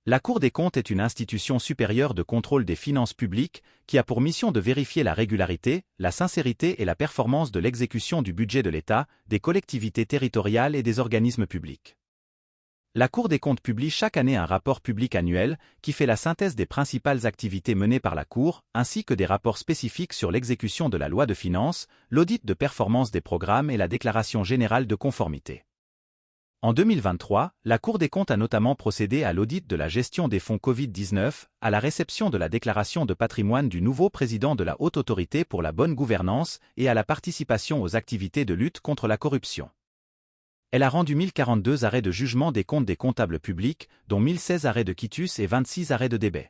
La Cour des comptes est une institution supérieure de contrôle des finances publiques qui a pour mission de vérifier la régularité, la sincérité et la performance de l'exécution du budget de l'État, des collectivités territoriales et des organismes publics. La Cour des comptes publie chaque année un rapport public annuel qui fait la synthèse des principales activités menées par la Cour, ainsi que des rapports spécifiques sur l'exécution de la loi de finances, l'audit de performance des programmes et la déclaration générale de conformité. En 2023, la Cour des comptes a notamment procédé à l'audit de la gestion des fonds Covid-19, à la réception de la déclaration de patrimoine du nouveau président de la Haute Autorité pour la bonne gouvernance et à la participation aux activités de lutte contre la corruption. Elle a rendu 1042 arrêts de jugement des comptes des comptables publics, dont 1016 arrêts de quitus et 26 arrêts de débet.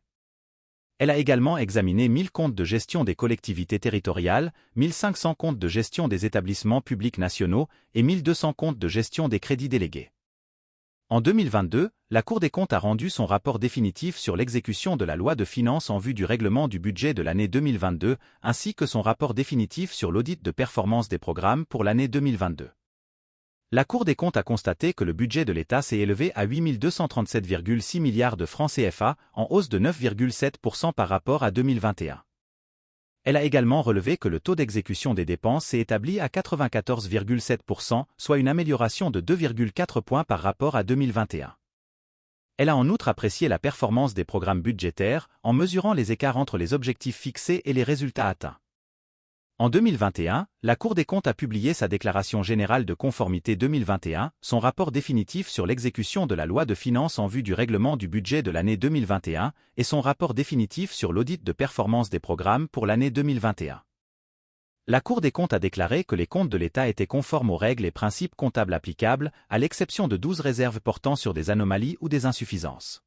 Elle a également examiné 1000 comptes de gestion des collectivités territoriales, 1500 comptes de gestion des établissements publics nationaux et 1200 comptes de gestion des crédits délégués. En 2022, la Cour des comptes a rendu son rapport définitif sur l'exécution de la loi de finances en vue du règlement du budget de l'année 2022, ainsi que son rapport définitif sur l'audit de performance des programmes pour l'année 2022. La Cour des comptes a constaté que le budget de l'État s'est élevé à 8 237,6 milliards de francs CFA, en hausse de 9,7% par rapport à 2021. Elle a également relevé que le taux d'exécution des dépenses s'est établi à 94,7%, soit une amélioration de 2,4 points par rapport à 2021. Elle a en outre apprécié la performance des programmes budgétaires, en mesurant les écarts entre les objectifs fixés et les résultats atteints. En 2021, la Cour des comptes a publié sa déclaration générale de conformité 2021, son rapport définitif sur l'exécution de la loi de finances en vue du règlement du budget de l'année 2021 et son rapport définitif sur l'audit de performance des programmes pour l'année 2021. La Cour des comptes a déclaré que les comptes de l'État étaient conformes aux règles et principes comptables applicables, à l'exception de 12 réserves portant sur des anomalies ou des insuffisances.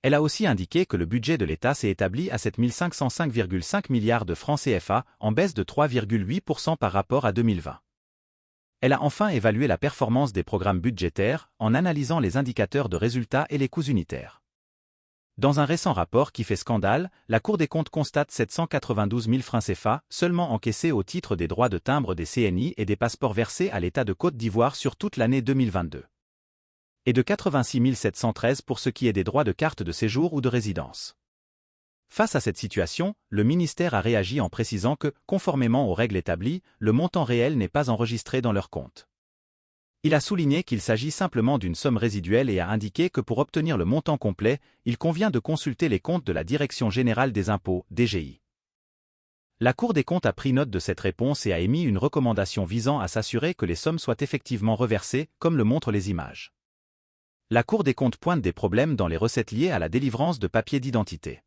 Elle a aussi indiqué que le budget de l'État s'est établi à 7 505,5 milliards de francs CFA, en baisse de 3,8% par rapport à 2020. Elle a enfin évalué la performance des programmes budgétaires, en analysant les indicateurs de résultats et les coûts unitaires. Dans un récent rapport qui fait scandale, la Cour des comptes constate 792 000 francs CFA seulement encaissés au titre des droits de timbre des CNI et des passeports versés à l'État de Côte d'Ivoire sur toute l'année 2022. Et de 86 713 pour ce qui est des droits de carte de séjour ou de résidence. Face à cette situation, le ministère a réagi en précisant que, conformément aux règles établies, le montant réel n'est pas enregistré dans leur compte. Il a souligné qu'il s'agit simplement d'une somme résiduelle et a indiqué que pour obtenir le montant complet, il convient de consulter les comptes de la Direction générale des impôts, DGI. La Cour des comptes a pris note de cette réponse et a émis une recommandation visant à s'assurer que les sommes soient effectivement reversées, comme le montrent les images. La Cour des comptes pointe des problèmes dans les recettes liées à la délivrance de papiers d'identité.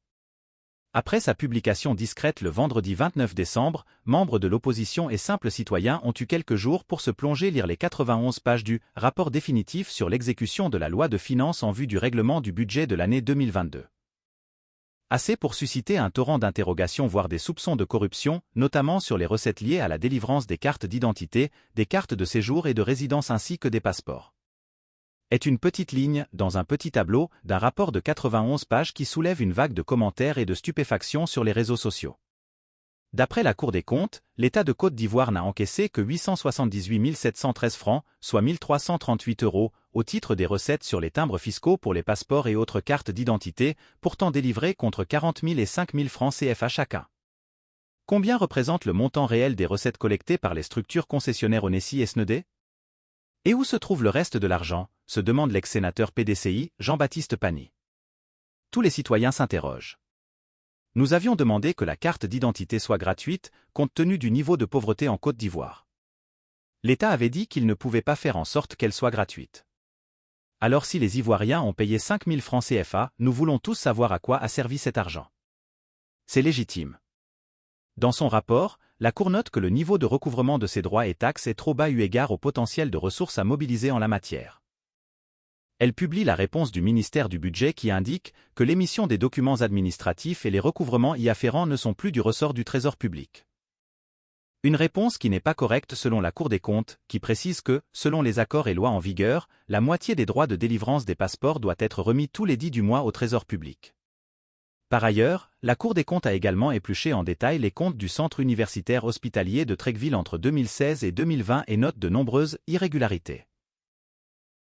Après sa publication discrète le vendredi 29 décembre, membres de l'opposition et simples citoyens ont eu quelques jours pour se plonger lire les 91 pages du « rapport définitif sur l'exécution de la loi de finances en vue du règlement du budget de l'année 2022 ». Assez pour susciter un torrent d'interrogations voire des soupçons de corruption, notamment sur les recettes liées à la délivrance des cartes d'identité, des cartes de séjour et de résidence ainsi que des passeports. Est une petite ligne, dans un petit tableau, d'un rapport de 91 pages qui soulève une vague de commentaires et de stupéfaction sur les réseaux sociaux. D'après la Cour des comptes, l'État de Côte d'Ivoire n'a encaissé que 878 713 francs, soit 1338 €, au titre des recettes sur les timbres fiscaux pour les passeports et autres cartes d'identité, pourtant délivrées contre 40 000 et 5 000 francs CFA chacun. Combien représente le montant réel des recettes collectées par les structures concessionnaires Onessi et SNEDE? Et où se trouve le reste de l'argent, se demande l'ex-sénateur PDCI, Jean-Baptiste Pani. Tous les citoyens s'interrogent. Nous avions demandé que la carte d'identité soit gratuite, compte tenu du niveau de pauvreté en Côte d'Ivoire. L'État avait dit qu'il ne pouvait pas faire en sorte qu'elle soit gratuite. Alors si les Ivoiriens ont payé 5 000 francs CFA, nous voulons tous savoir à quoi a servi cet argent. C'est légitime. Dans son rapport, la Cour note que le niveau de recouvrement de ces droits et taxes est trop bas eu égard au potentiel de ressources à mobiliser en la matière. Elle publie la réponse du ministère du Budget qui indique que l'émission des documents administratifs et les recouvrements y afférents ne sont plus du ressort du Trésor public. Une réponse qui n'est pas correcte selon la Cour des comptes, qui précise que, selon les accords et lois en vigueur, la moitié des droits de délivrance des passeports doit être remis tous les 10 du mois au Trésor public. Par ailleurs, la Cour des comptes a également épluché en détail les comptes du centre universitaire hospitalier de Treichville entre 2016 et 2020 et note de nombreuses irrégularités.